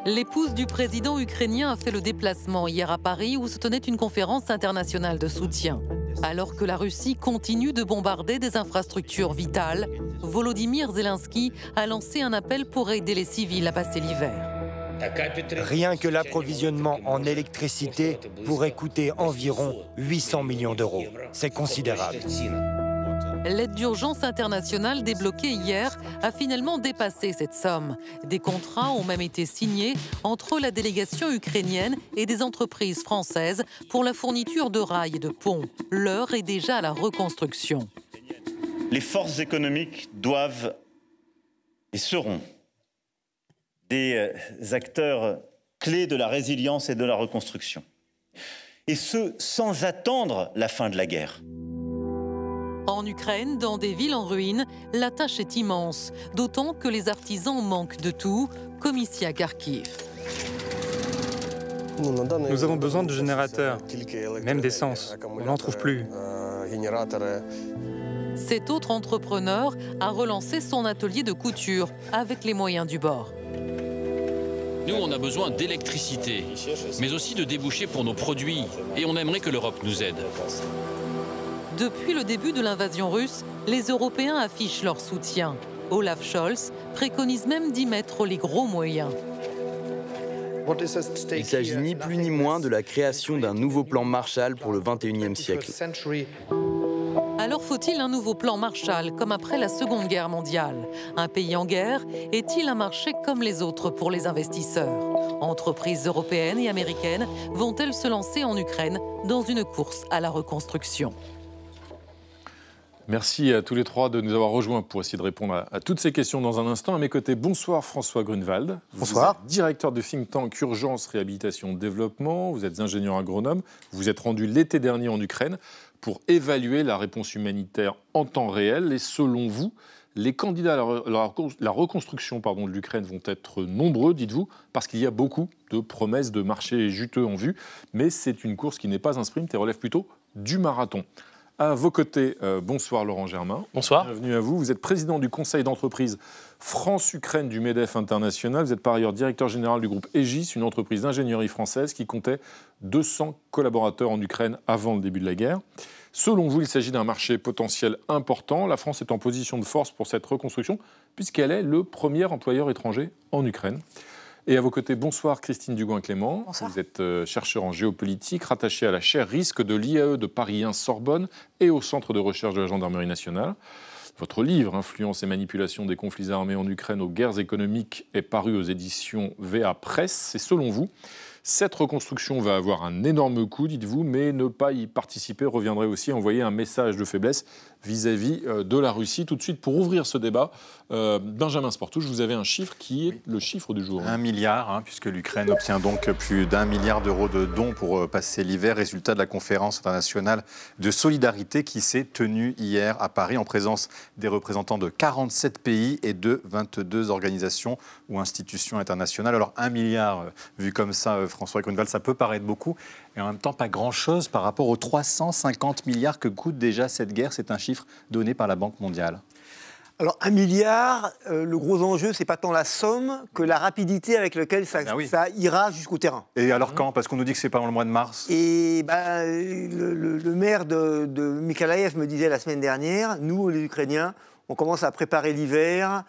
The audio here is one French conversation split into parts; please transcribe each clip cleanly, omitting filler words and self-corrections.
L'épouse du président ukrainien a fait le déplacement hier à Paris où se tenait une conférence internationale de soutien. Alors que la Russie continue de bombarder des infrastructures vitales, Volodymyr Zelensky a lancé un appel pour aider les civils à passer l'hiver. Rien que l'approvisionnement en électricité pourrait coûter environ 800 millions d'euros. C'est considérable. L'aide d'urgence internationale débloquée hier a finalement dépassé cette somme. Des contrats ont même été signés entre la délégation ukrainienne et des entreprises françaises pour la fourniture de rails et de ponts. L'heure est déjà à la reconstruction. Les forces économiques doivent et seront des acteurs clés de la résilience et de la reconstruction. Et ce, sans attendre la fin de la guerre. En Ukraine, dans des villes en ruine, la tâche est immense, d'autant que les artisans manquent de tout, comme ici à Kharkiv. Nous avons besoin de générateurs, même d'essence. On n'en trouve plus. Cet autre entrepreneur a relancé son atelier de couture avec les moyens du bord. Nous, on a besoin d'électricité, mais aussi de débouchés pour nos produits. Et on aimerait que l'Europe nous aide. Depuis le début de l'invasion russe, les Européens affichent leur soutien. Olaf Scholz préconise même d'y mettre les gros moyens. Il s'agit ni plus ni moins de la création d'un nouveau plan Marshall pour le XXIe siècle. Alors faut-il un nouveau plan Marshall, comme après la Seconde Guerre mondiale? Un pays en guerre est-il un marché comme les autres pour les investisseurs? Entreprises européennes et américaines vont-elles se lancer en Ukraine dans une course à la reconstruction? Merci à tous les trois de nous avoir rejoints pour essayer de répondre à toutes ces questions dans un instant. À mes côtés, bonsoir François Grunewald. Bonsoir. Vous êtes directeur de think tank Urgence, Réhabilitation, Développement. Vous êtes ingénieur agronome. Vous vous êtes rendu l'été dernier en Ukraine pour évaluer la réponse humanitaire en temps réel. Et selon vous, les candidats à la reconstruction de l'Ukraine vont être nombreux, dites-vous, parce qu'il y a beaucoup de promesses de marchés juteux en vue. Mais c'est une course qui n'est pas un sprint et relève plutôt du marathon. À vos côtés, bonsoir Laurent Germain. Bonsoir. Bienvenue à vous. Vous êtes président du conseil d'entreprise France-Ukraine du MEDEF International. Vous êtes par ailleurs directeur général du groupe Aegis, une entreprise d'ingénierie française qui comptait 200 collaborateurs en Ukraine avant le début de la guerre. Selon vous, il s'agit d'un marché potentiel important. La France est en position de force pour cette reconstruction puisqu'elle est le premier employeur étranger en Ukraine. Et à vos côtés, bonsoir Christine Dugoin-Clément. Vous êtes chercheur en géopolitique, rattaché à la chaire risque de l'IAE de Paris 1 Sorbonne et au centre de recherche de la Gendarmerie nationale. Votre livre, Influence et manipulation des conflits armés en Ukraine aux guerres économiques, est paru aux éditions VA Presse. Et selon vous, cette reconstruction va avoir un énorme coût, dites-vous, mais ne pas y participer reviendrait aussi à envoyer un message de faiblesse vis-à-vis de la Russie. Tout de suite, pour ouvrir ce débat, Benjamin Sportouche, vous avez un chiffre qui est le chiffre du jour. 1 milliard, puisque l'Ukraine obtient donc plus d'1 milliard d'euros de dons pour passer l'hiver, résultat de la conférence internationale de solidarité qui s'est tenue hier à Paris en présence des représentants de 47 pays et de 22 organisations ou institutions internationales. Alors 1 milliard, vu comme ça, François Grunewald, ça peut paraître beaucoup, et en même temps pas grand-chose par rapport aux 350 milliards que coûte déjà cette guerre. C'est un chiffre donné par la Banque mondiale. Alors 1 milliard, le gros enjeu, c'est pas tant la somme que la rapidité avec laquelle ça ira jusqu'au terrain. Et alors quand? Parce qu'on nous dit que c'est pas dans le mois de mars. Et le maire de Mykolaïev me disait la semaine dernière, nous les Ukrainiens, on commence à préparer l'hiver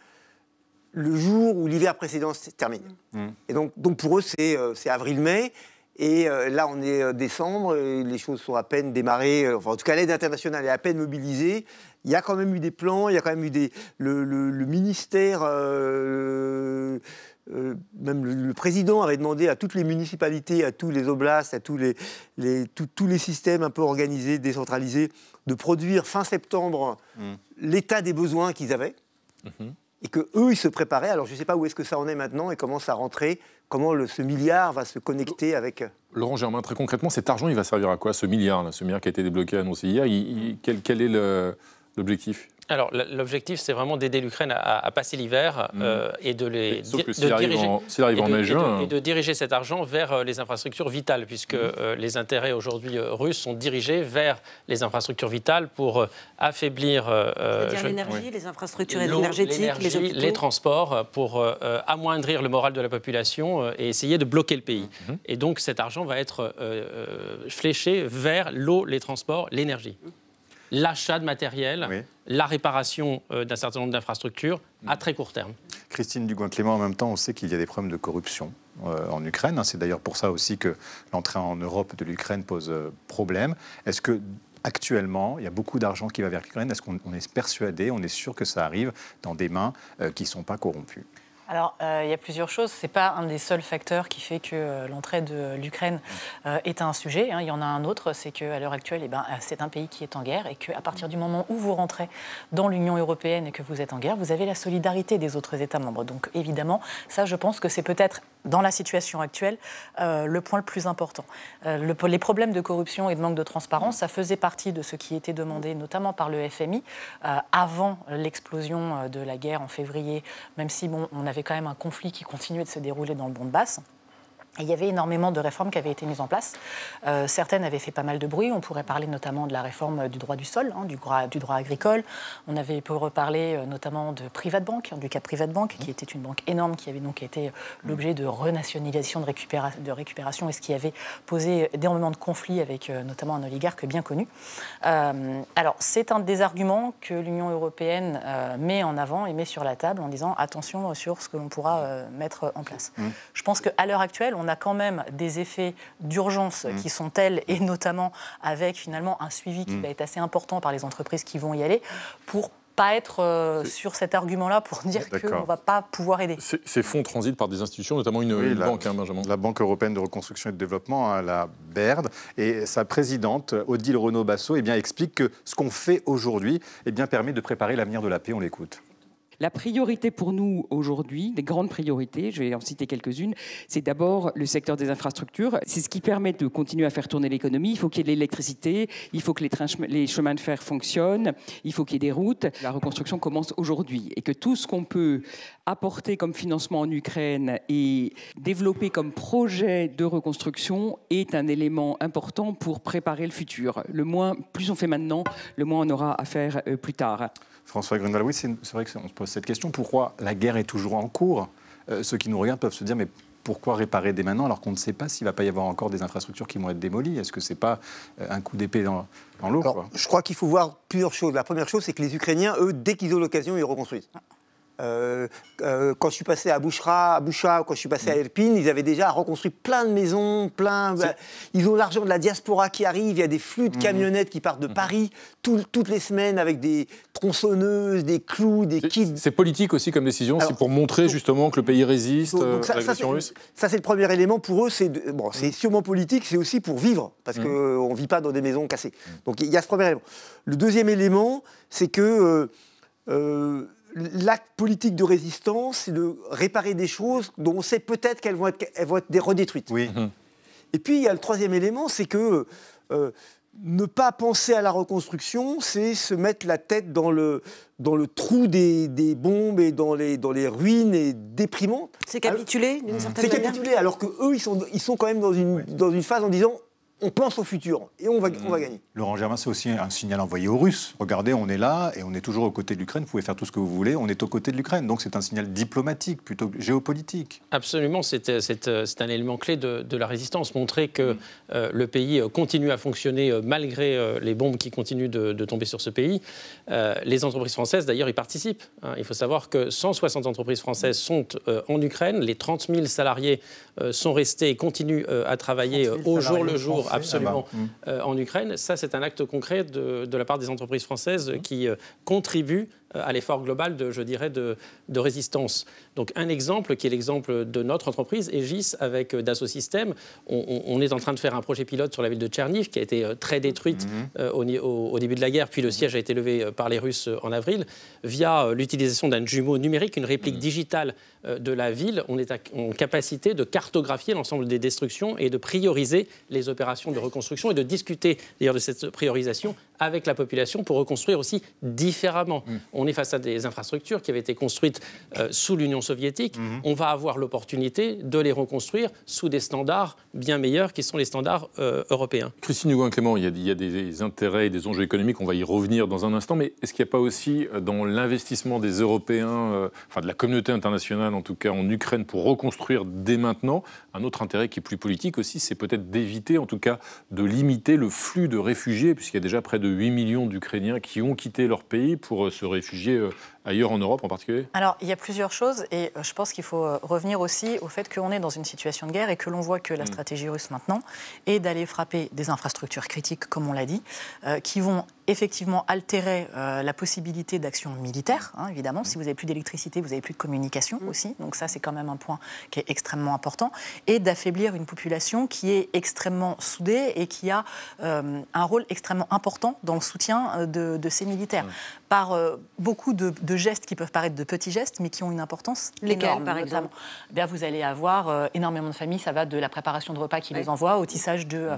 le jour où l'hiver précédent se termine. Et donc pour eux, c'est avril-mai. Et là, on est décembre, et les choses sont à peine démarrées. Enfin, en tout cas, l'aide internationale est à peine mobilisée. Il y a quand même eu des plans, il y a quand même eu le ministère, même le président avait demandé à toutes les municipalités, à tous les oblasts, à tous les systèmes un peu organisés, décentralisés, de produire fin septembre l'état des besoins qu'ils avaient. Et qu'eux, ils se préparaient. Alors, je ne sais pas où est-ce que ça en est maintenant et comment ça rentrer, comment ce milliard va se connecter avec... Laurent Germain, très concrètement, cet argent, il va servir à quoi, ce milliard qui a été débloqué, annoncé hier? Quel est l'objectif? Alors, l'objectif, c'est vraiment d'aider l'Ukraine à passer l'hiver et de les sauf que s'il arrive en mai-juin... Et de diriger cet argent vers les infrastructures vitales, puisque les intérêts aujourd'hui russes sont dirigés vers les infrastructures vitales pour affaiblir... C'est-à-dire l'énergie, les infrastructures énergétiques, les hôpitaux. Les transports, pour amoindrir le moral de la population et essayer de bloquer le pays. Et donc, cet argent va être fléché vers l'eau, les transports, l'énergie. L'achat de matériel, la réparation d'un certain nombre d'infrastructures à très court terme. Christine Dugouin-Clément, en même temps, on sait qu'il y a des problèmes de corruption en Ukraine. C'est d'ailleurs pour ça aussi que l'entrée en Europe de l'Ukraine pose problème. Est-ce que actuellement, il y a beaucoup d'argent qui va vers l'Ukraine? Est-ce qu'on est persuadé, on est sûr que ça arrive dans des mains qui ne sont pas corrompues? Alors, il y a plusieurs choses. Ce n'est pas un des seuls facteurs qui fait que l'entrée de l'Ukraine est un sujet. Il y en a un autre, c'est qu'à l'heure actuelle, c'est un pays qui est en guerre et qu'à partir du moment où vous rentrez dans l'Union européenne et que vous êtes en guerre, vous avez la solidarité des autres États membres. Donc, évidemment, ça, je pense que c'est peut-être, dans la situation actuelle, le point le plus important. Les problèmes de corruption et de manque de transparence, ça faisait partie de ce qui était demandé, notamment par le FMI, avant l'explosion de la guerre en février, même si, on avait quand même un conflit qui continuait de se dérouler dans le Donbass. Et il y avait énormément de réformes qui avaient été mises en place. Certaines avaient fait pas mal de bruit. On pourrait parler notamment de la réforme du droit du sol, du droit agricole. On avait pu reparler notamment de Privatbank, du cas Privatbank, qui était une banque énorme, qui avait donc été l'objet de renationalisation, de récupération, et ce qui avait posé énormément de conflits avec notamment un oligarque bien connu. Alors, c'est un des arguments que l'Union européenne met en avant et met sur la table en disant attention sur ce que l'on pourra mettre en place. Je pense qu'à l'heure actuelle, on a quand même des effets d'urgence qui sont tels, et notamment avec finalement un suivi qui va être assez important par les entreprises qui vont y aller, pour pas être sur cet argument-là pour dire qu'on ne va pas pouvoir aider. Ces fonds transitent par des institutions, notamment une banque, Benjamin. La Banque européenne de reconstruction et de développement, la BERD, et sa présidente, Odile Renaud-Bassot, explique que ce qu'on fait aujourd'hui permet de préparer l'avenir de la paix. On l'écoute. La priorité pour nous aujourd'hui, les grandes priorités, je vais en citer quelques-unes, c'est d'abord le secteur des infrastructures. C'est ce qui permet de continuer à faire tourner l'économie. Il faut qu'il y ait de l'électricité, il faut que les chemins de fer fonctionnent, il faut qu'il y ait des routes. La reconstruction commence aujourd'hui et que tout ce qu'on peut apporter comme financement en Ukraine et développer comme projet de reconstruction est un élément important pour préparer le futur. Plus on fait maintenant, le moins on aura à faire plus tard. François Grunewald, oui, c'est vrai qu'on se pose cette question. Pourquoi la guerre est toujours en cours? Ceux qui nous regardent peuvent se dire, mais pourquoi réparer dès maintenant alors qu'on ne sait pas s'il ne va pas y avoir encore des infrastructures qui vont être démolies? Est-ce que ce n'est pas un coup d'épée dans l'eau? Je crois qu'il faut voir plusieurs choses. La première chose, c'est que les Ukrainiens, eux, dès qu'ils ont l'occasion, ils reconstruisent. Quand je suis passé à Boucha, quand je suis passé à Irpin, ils avaient déjà reconstruit plein de maisons, ils ont l'argent de la diaspora qui arrive, il y a des flux de camionnettes qui partent de Paris toutes les semaines avec des tronçonneuses, des clous, des kits. C'est politique aussi comme décision, c'est pour montrer justement que le pays résiste à l'agression russe. Ça, c'est le premier élément. Pour eux, c'est sûrement politique, c'est aussi pour vivre, parce qu'on ne vit pas dans des maisons cassées. Donc il y a ce premier élément. Le deuxième élément, c'est que l'acte politique de résistance, c'est de réparer des choses dont on sait peut-être qu'elles vont être redétruites. Oui. Et puis, il y a le troisième élément, c'est que ne pas penser à la reconstruction, c'est se mettre la tête dans le trou des bombes et dans les ruines et déprimantes. C'est capituler, d'une certaine manière. C'est capituler, alors qu'eux, ils sont quand même dans une phase en disant on pense au futur et on va gagner. Laurent Germain, c'est aussi un signal envoyé aux Russes. Regardez, on est là et on est toujours aux côtés de l'Ukraine. Vous pouvez faire tout ce que vous voulez, on est aux côtés de l'Ukraine. Donc c'est un signal diplomatique, plutôt que géopolitique. Absolument, c'est un élément clé de la résistance. Montrer que le pays continue à fonctionner malgré les bombes qui continuent de tomber sur ce pays. Les entreprises françaises, d'ailleurs, y participent. Il faut savoir que 160 entreprises françaises sont en Ukraine. Les 30 000 salariés sont restés et continuent à travailler au jour le jour. Absolument, en Ukraine. Ça, c'est un acte concret de la part des entreprises françaises qui contribuent à l'effort global de résistance. Donc un exemple qui est l'exemple de notre entreprise, Aegis, avec Dassault Systèmes. On est en train de faire un projet pilote sur la ville de Tcherniv qui a été très détruite au début de la guerre, puis le siège a été levé par les Russes en avril. Via l'utilisation d'un jumeau numérique, une réplique digitale de la ville, on est en capacité de cartographier l'ensemble des destructions et de prioriser les opérations de reconstruction et de discuter d'ailleurs de cette priorisation avec la population pour reconstruire aussi différemment. On est face à des infrastructures qui avaient été construites sous l'Union soviétique. On va avoir l'opportunité de les reconstruire sous des standards bien meilleurs qui sont les standards européens. Christine Hougoin-Clément, il y a des intérêts et des enjeux économiques, on va y revenir dans un instant, mais est-ce qu'il n'y a pas aussi dans l'investissement des Européens, enfin de la communauté internationale en tout cas en Ukraine pour reconstruire dès maintenant, un autre intérêt qui est plus politique aussi, c'est peut-être d'éviter, en tout cas de limiter le flux de réfugiés, puisqu'il y a déjà près de 8 millions d'Ukrainiens qui ont quitté leur pays pour se réfugier ailleurs en Europe en particulier? Alors, il y a plusieurs choses et je pense qu'il faut revenir aussi au fait qu'on est dans une situation de guerre et que l'on voit que la stratégie russe maintenant est d'aller frapper des infrastructures critiques, comme on l'a dit, qui vont effectivement altérer la possibilité d'action militaire, hein, évidemment. Si vous n'avez plus d'électricité, vous n'avez plus de communication aussi. Donc ça, c'est quand même un point qui est extrêmement important. Et d'affaiblir une population qui est extrêmement soudée et qui a un rôle extrêmement important dans le soutien de ces militaires. Par beaucoup de gestes qui peuvent paraître de petits gestes, mais qui ont une importance énorme, par exemple. Bien, vous allez avoir énormément de familles, ça va de la préparation de repas qui les envoient, au tissage de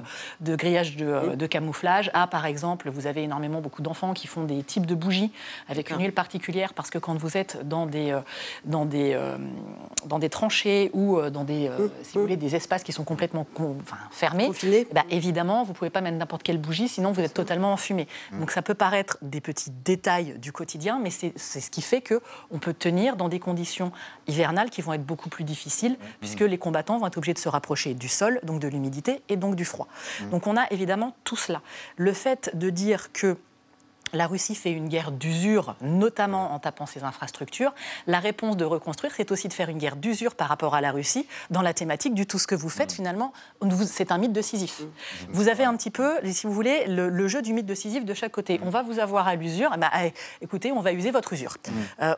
grillage de camouflage, à, par exemple, vous avez beaucoup d'enfants qui font des types de bougies avec une huile particulière, parce que quand vous êtes dans des tranchées ou dans des, si vous voulez, des espaces qui sont complètement fermés, évidemment, vous ne pouvez pas mettre n'importe quelle bougie, sinon vous êtes totalement enfumé. Donc ça peut paraître des petits détails du quotidien, mais c'est ce qui fait qu'on peut tenir dans des conditions hivernales qui vont être beaucoup plus difficiles, puisque les combattants vont être obligés de se rapprocher du sol, donc de l'humidité et donc du froid. Donc on a évidemment tout cela. Le fait de dire que la Russie fait une guerre d'usure, notamment en tapant ses infrastructures. La réponse de reconstruire, c'est aussi de faire une guerre d'usure par rapport à la Russie dans la thématique du tout ce que vous faites, finalement, c'est un mythe de Sisyphe. Vous avez un petit peu, si vous voulez, le jeu du mythe de Sisyphe de chaque côté. On va vous avoir à l'usure, écoutez, on va user votre usure.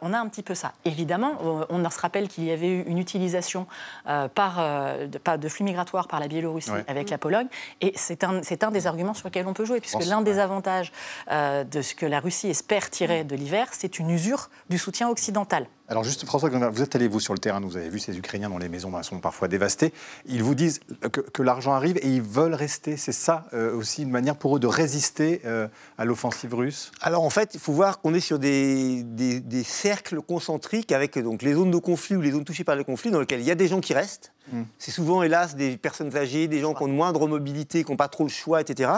On a un petit peu ça. Évidemment, on se rappelle qu'il y avait eu une utilisation de flux migratoires par la Biélorussie avec la Pologne, et c'est un des arguments sur lesquels on peut jouer, puisque l'un des avantages de ce que la Russie espère tirer de l'hiver, c'est une usure du soutien occidental. Alors juste, François, vous êtes allé, vous, sur le terrain, vous avez vu ces Ukrainiens dont les maisons sont parfois dévastées. Ils vous disent que l'argent arrive et ils veulent rester. C'est ça aussi une manière pour eux de résister à l'offensive russe? Alors en fait, il faut voir qu'on est sur des cercles concentriques avec donc, les zones de conflit ou les zones touchées par le conflit dans lesquelles il y a des gens qui restent. C'est souvent, hélas, des personnes âgées, des gens qui ont de moindre mobilité, qui n'ont pas trop le choix, etc.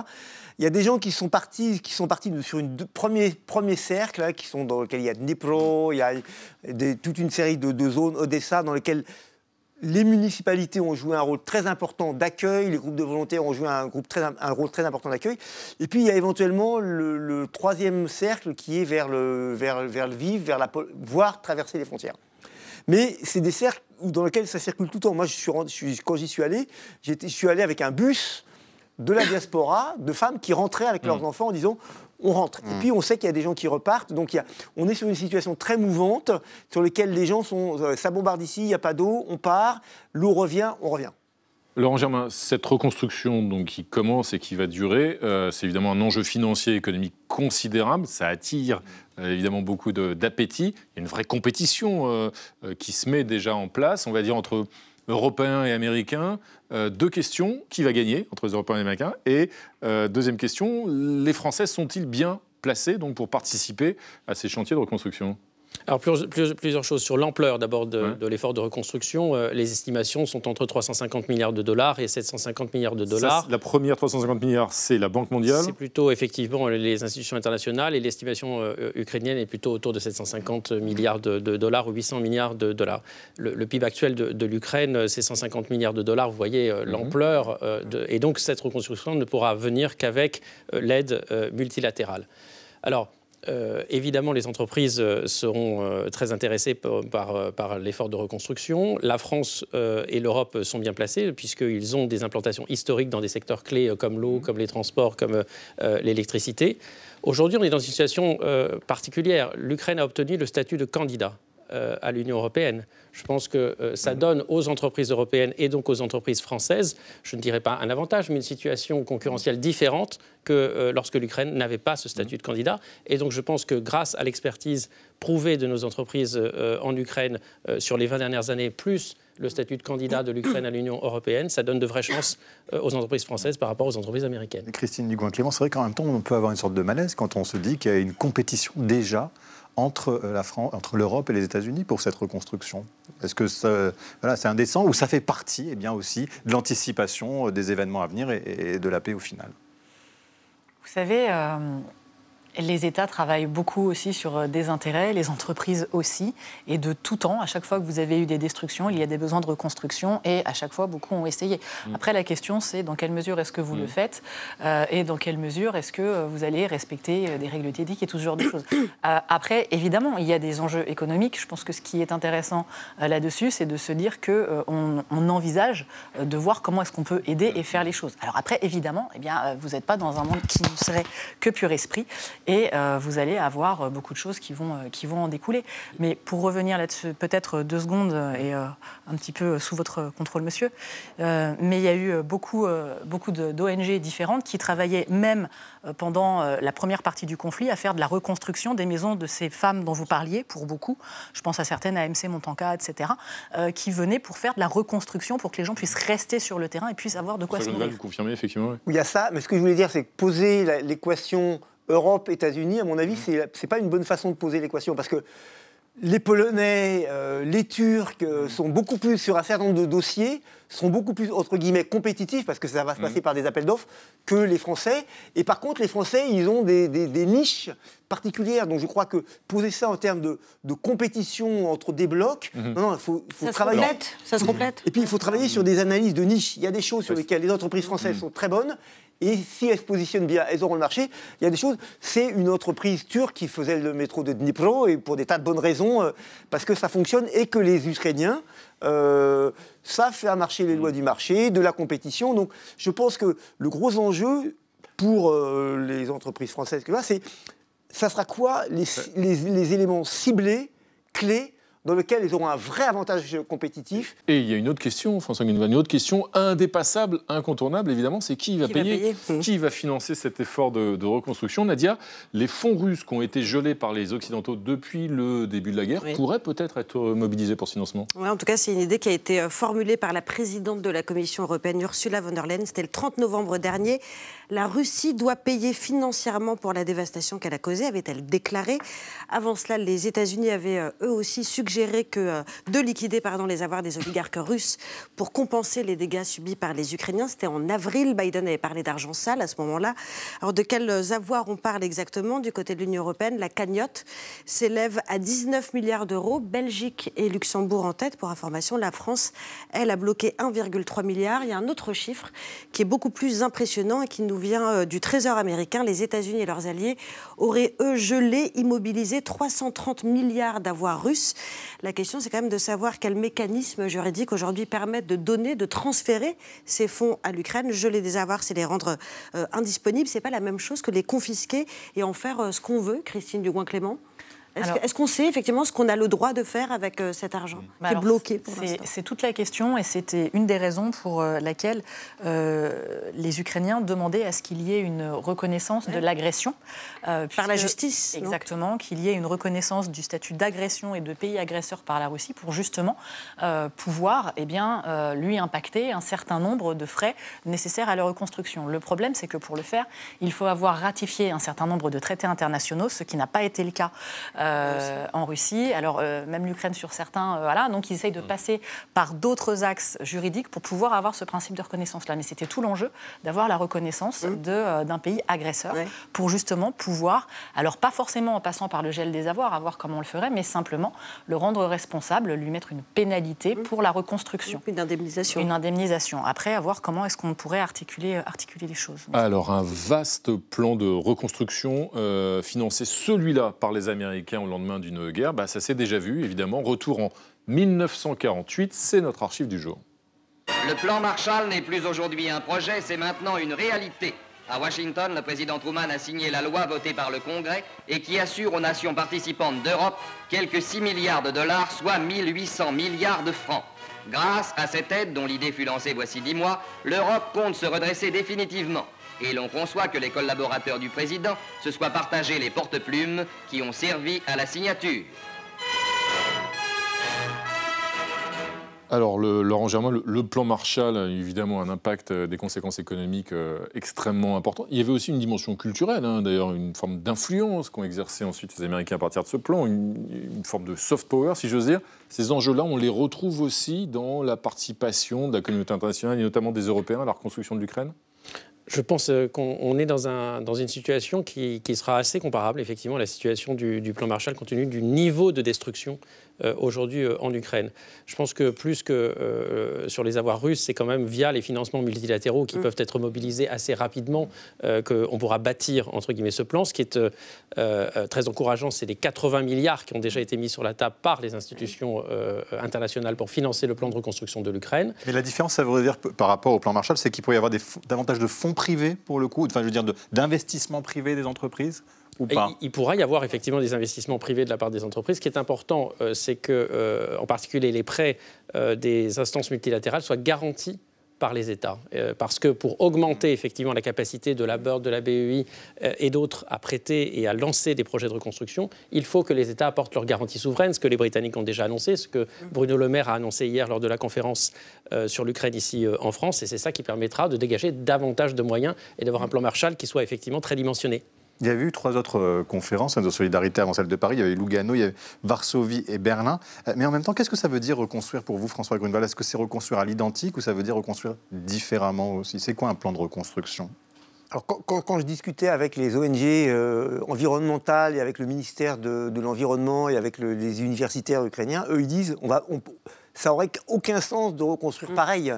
Il y a des gens qui sont partis sur un premier cercle, là, dans lequel il y a Dnipro, il y a toute une série de zones, Odessa, dans lesquelles les municipalités ont joué un rôle très important d'accueil, les groupes de volontaires ont joué un rôle très important d'accueil. Et puis il y a éventuellement le troisième cercle qui est vers le Lviv, voire traverser les frontières. Mais c'est des cercles dans lesquels ça circule tout le temps. Moi, quand j'y suis allé, je suis allé avec un bus de la diaspora, de femmes qui rentraient avec leurs enfants en disant on rentre. Et puis on sait qu'il y a des gens qui repartent, donc on est sur une situation très mouvante sur laquelle les gens ça bombarde ici, il n'y a pas d'eau, on part, l'eau revient, on revient. Laurent Germain, cette reconstruction donc, qui commence et qui va durer, c'est évidemment un enjeu financier et économique considérable. Ça attire évidemment beaucoup d'appétit. Il y a une vraie compétition qui se met déjà en place, on va dire, entre Européens et Américains. Deux questions, qui va gagner entre les Européens et les Américains? Et deuxième question, les Français sont-ils bien placés donc, pour participer à ces chantiers de reconstruction? Alors plusieurs choses. Sur l'ampleur d'abord de l'effort de reconstruction, les estimations sont entre 350 milliards de dollars et 750 milliards de dollars. Ça, la première 350 milliards, c'est la Banque mondiale? C'est plutôt effectivement les institutions internationales, et l'estimation ukrainienne est plutôt autour de 750 milliards de dollars ou 800 milliards de dollars. Le PIB actuel de l'Ukraine, c'est 150 milliards de dollars. Vous voyez l'ampleur. Et donc cette reconstruction ne pourra venir qu'avec l'aide multilatérale. Alors, évidemment, les entreprises seront très intéressées par l'effort de reconstruction. La France et l'Europe sont bien placées puisqu'ils ont des implantations historiques dans des secteurs clés comme l'eau, comme les transports, comme l'électricité. Aujourd'hui, on est dans une situation particulière. L'Ukraine a obtenu le statut de candidat à l'Union européenne. Je pense que ça donne aux entreprises européennes et donc aux entreprises françaises, je ne dirais pas un avantage, mais une situation concurrentielle différente que lorsque l'Ukraine n'avait pas ce statut de candidat. Et donc je pense que grâce à l'expertise prouvée de nos entreprises en Ukraine sur les 20 dernières années, plus le statut de candidat de l'Ukraine à l'Union européenne, ça donne de vraies chances aux entreprises françaises par rapport aux entreprises américaines. Christine Dugouin-Clément, c'est vrai qu'en même temps, on peut avoir une sorte de malaise quand on se dit qu'il y a une compétition déjà entre l'Europe et les États-Unis pour cette reconstruction. Est-ce que c'est indécent ou ça fait partie aussi de l'anticipation des événements à venir et de la paix au final? Vous savez, les États travaillent beaucoup aussi sur des intérêts, les entreprises aussi, et de tout temps, à chaque fois que vous avez eu des destructions, il y a des besoins de reconstruction, et à chaque fois, beaucoup ont essayé. Après, la question, c'est dans quelle mesure est-ce que vous le faites, et dans quelle mesure est-ce que vous allez respecter des règles éthiques et tout ce genre de choses. Après, évidemment, il y a des enjeux économiques. Je pense que ce qui est intéressant là-dessus, c'est de se dire qu'on envisage de voir comment est-ce qu'on peut aider et faire les choses. Alors après, évidemment, vous n'êtes pas dans un monde qui ne serait que pur esprit, et vous allez avoir beaucoup de choses qui vont en découler. Mais pour revenir là-dessus, peut-être 2 secondes, et un petit peu sous votre contrôle, monsieur, mais il y a eu beaucoup d'ONG différentes qui travaillaient même pendant la première partie du conflit à faire de la reconstruction des maisons de ces femmes dont vous parliez, pour beaucoup. Je pense à certaines, AMC, Montanka, etc., qui venaient pour faire de la reconstruction, pour que les gens puissent rester sur le terrain et puissent avoir de quoi se nourrir. Vous confirmez, effectivement. Oui, il y a ça, mais ce que je voulais dire, c'est que poser l'équation Europe, États-Unis, à mon avis, c'est pas une bonne façon de poser l'équation, parce que les Polonais, les Turcs sont beaucoup plus, sur un certain nombre de dossiers, sont beaucoup plus, entre guillemets, compétitifs, parce que ça va se passer par des appels d'offres, que les Français. Et par contre, les Français, ils ont des niches particulières. Donc je crois que poser ça en termes de compétition entre des blocs, non, il faut travailler. Ça se complète. Et puis il faut travailler sur des analyses de niches. Il y a des choses sur lesquelles les entreprises françaises sont très bonnes. Et si elles se positionnent bien, elles auront le marché. Il y a des choses. C'est une entreprise turque qui faisait le métro de Dnipro, et pour des tas de bonnes raisons, parce que ça fonctionne et que les Ukrainiens savent faire marcher les lois du marché, de la compétition. Donc je pense que le gros enjeu pour les entreprises françaises, c'est ça sera quoi les éléments ciblés, clés, dans lequel ils auront un vrai avantage compétitif. Et il y a une autre question, François Guenevin, une autre question indépassable, incontournable, évidemment, c'est qui va payer, qui va financer cet effort de reconstruction. Nadia, les fonds russes qui ont été gelés par les Occidentaux depuis le début de la guerre pourraient peut-être être mobilisés pour ce financement. Oui, en tout cas, c'est une idée qui a été formulée par la présidente de la Commission européenne, Ursula von der Leyen. C'était le 30 novembre dernier. La Russie doit payer financièrement pour la dévastation qu'elle a causée, avait-elle déclaré. Avant cela, les États-Unis avaient eux aussi suggéré de liquider les avoirs des oligarques russes pour compenser les dégâts subis par les Ukrainiens. C'était en avril. Biden avait parlé d'argent sale à ce moment-là. Alors de quels avoirs on parle exactement? Du côté de l'Union européenne, la cagnotte s'élève à 19 milliards d'euros. Belgique et Luxembourg en tête. Pour information, la France, elle, a bloqué 1,3 milliard. Il y a un autre chiffre qui est beaucoup plus impressionnant et qui nous vient du Trésor américain. Les États-Unis et leurs alliés auraient, eux, gelé, immobilisé 330 milliards d'avoirs russes. La question, c'est quand même de savoir quels mécanismes juridiques aujourd'hui permettent de donner, de transférer ces fonds à l'Ukraine. Geler des avoirs, c'est les rendre indisponibles. C'est pas la même chose que les confisquer et en faire ce qu'on veut. Christine Dugouin-Clément. Est-ce qu'on sait effectivement ce qu'on a le droit de faire avec cet argent qui est bloqué pour l'instant? C'est toute la question, et c'était une des raisons pour laquelle les Ukrainiens demandaient à ce qu'il y ait une reconnaissance de l'agression. Par la justice. Exactement, qu'il y ait une reconnaissance du statut d'agression et de pays agresseur par la Russie pour justement pouvoir lui impacter un certain nombre de frais nécessaires à la reconstruction. Le problème, c'est que pour le faire, il faut avoir ratifié un certain nombre de traités internationaux, ce qui n'a pas été le cas en Russie. Alors, même l'Ukraine sur certains, voilà. Donc, ils essayent de passer par d'autres axes juridiques pour pouvoir avoir ce principe de reconnaissance-là. Mais c'était tout l'enjeu d'avoir la reconnaissance d'un pays agresseur pour justement pouvoir, alors pas forcément en passant par le gel des avoirs, à voir comment on le ferait, mais simplement le rendre responsable, lui mettre une pénalité pour la reconstruction. Une indemnisation. Une indemnisation. Après, à voir comment est-ce qu'on pourrait articuler les choses. Alors, un vaste plan de reconstruction financé, celui-là, par les Américains au lendemain d'une guerre, ça s'est déjà vu, évidemment. Retour en 1948, c'est notre archive du jour. Le plan Marshall n'est plus aujourd'hui un projet, c'est maintenant une réalité. À Washington, le président Truman a signé la loi votée par le Congrès et qui assure aux nations participantes d'Europe quelques 6 milliards de dollars, soit 1800 milliards de francs. Grâce à cette aide, dont l'idée fut lancée voici 10 mois, l'Europe compte se redresser définitivement. Et l'on conçoit que les collaborateurs du président se soient partagés les porte-plumes qui ont servi à la signature. Alors, Laurent Germain, le plan Marshall a évidemment un impact, des conséquences économiques extrêmement importantes. Il y avait aussi une dimension culturelle, d'ailleurs, une forme d'influence qu'ont exercé ensuite les Américains à partir de ce plan, une forme de soft power, si j'ose dire. Ces enjeux-là, on les retrouve aussi dans la participation de la communauté internationale et notamment des Européens à la reconstruction de l'Ukraine ? Je pense qu'on est dans une situation qui sera assez comparable, effectivement, à la situation du plan Marshall, compte tenu du niveau de destruction aujourd'hui en Ukraine. Je pense que plus que sur les avoirs russes, c'est quand même via les financements multilatéraux qui peuvent être mobilisés assez rapidement qu'on pourra bâtir, entre guillemets, ce plan. Ce qui est très encourageant, c'est les 80 milliards qui ont déjà été mis sur la table par les institutions internationales pour financer le plan de reconstruction de l'Ukraine. Mais la différence, ça veut dire, par rapport au plan Marshall, c'est qu'il pourrait y avoir davantage de fonds privés, pour le coup, enfin, je veux dire, d'investissements privés des entreprises ou pas ? Il pourra y avoir effectivement des investissements privés de la part des entreprises. Ce qui est important, c'est que, en particulier, les prêts des instances multilatérales soient garantis par les États. Parce que pour augmenter effectivement la capacité de la BERD, de la BEI et d'autres à prêter et à lancer des projets de reconstruction, il faut que les États apportent leur garantie souveraine, ce que les Britanniques ont déjà annoncé, ce que Bruno Le Maire a annoncé hier lors de la conférence sur l'Ukraine ici en France. Et c'est ça qui permettra de dégager davantage de moyens et d'avoir un plan Marshall qui soit effectivement très dimensionné. Il y avait eu 3 autres conférences de solidarité avant celle de Paris. Il y avait Lugano, il y avait Varsovie et Berlin. Mais en même temps, qu'est-ce que ça veut dire reconstruire pour vous, François Grunewald ? Est-ce que c'est reconstruire à l'identique ou ça veut dire reconstruire différemment aussi ? C'est quoi un plan de reconstruction ? Alors, quand je discutais avec les ONG environnementales et avec le ministère de l'Environnement et avec les universitaires ukrainiens, eux, ils disent ça n'aurait aucun sens de reconstruire pareil.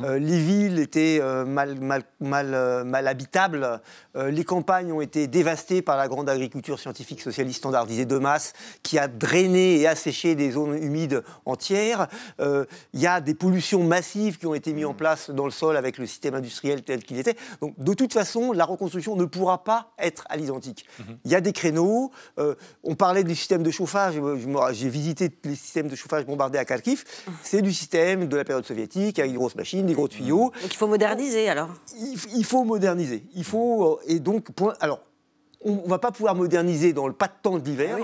Les villes étaient mal habitables. Les campagnes ont été dévastées par la grande agriculture scientifique socialiste standardisée de masse qui a drainé et asséché des zones humides entières. Il y a des pollutions massives qui ont été mises en place dans le sol avec le système industriel tel qu'il était. Donc, de toute façon, la reconstruction ne pourra pas être à l'identique. Il y a des créneaux. On parlait du système de chauffage. J'ai visité les systèmes de chauffage bombardés à Kharkiv. C'est du système de la période soviétique, avec des grosses machines, des gros tuyaux. Donc il faut moderniser alors. Il faut moderniser. Il faut alors. On ne va pas pouvoir moderniser dans le pas de temps de l'hiver.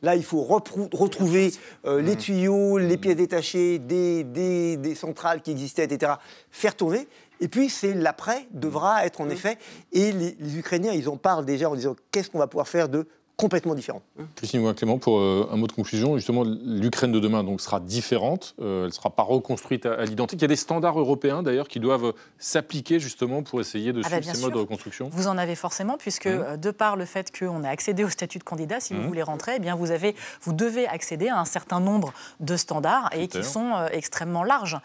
Là, il faut retrouver les tuyaux, les pièces détachées des centrales qui existaient, etc. Faire tourner. Et puis, c'est l'après devra être en effet. Et les Ukrainiens, ils en parlent déjà en disant qu'est-ce qu'on va pouvoir faire de complètement différent. Christine Moulin-Clément, pour un mot de conclusion, justement, l'Ukraine de demain donc, sera différente, elle ne sera pas reconstruite à l'identique. Il y a des standards européens, d'ailleurs, qui doivent s'appliquer, justement, pour essayer de suivre ces modes de reconstruction. Vous en avez forcément, puisque de par le fait qu'on a accédé au statut de candidat, si vous voulez rentrer, eh bien vous devez accéder à un certain nombre de standards et qui sont extrêmement larges.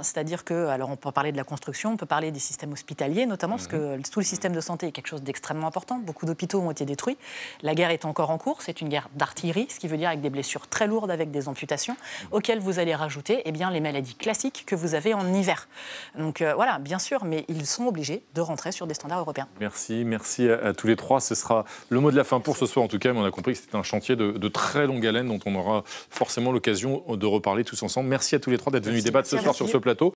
C'est-à-dire que, alors on peut parler de la construction, on peut parler des systèmes hospitaliers, notamment, parce que tout le système de santé est quelque chose d'extrêmement important. Beaucoup d'hôpitaux ont été détruits. La guerre est encore en cours, c'est une guerre d'artillerie, ce qui veut dire avec des blessures très lourdes, avec des amputations, auxquelles vous allez rajouter les maladies classiques que vous avez en hiver. Donc voilà, bien sûr, mais ils sont obligés de rentrer sur des standards européens. Merci à tous les trois. Ce sera le mot de la fin pour ce soir en tout cas, mais on a compris que c'était un chantier de très longue haleine dont on aura forcément l'occasion de reparler tous ensemble. Merci à tous les trois d'être venus débattre ce soir sur ce plateau.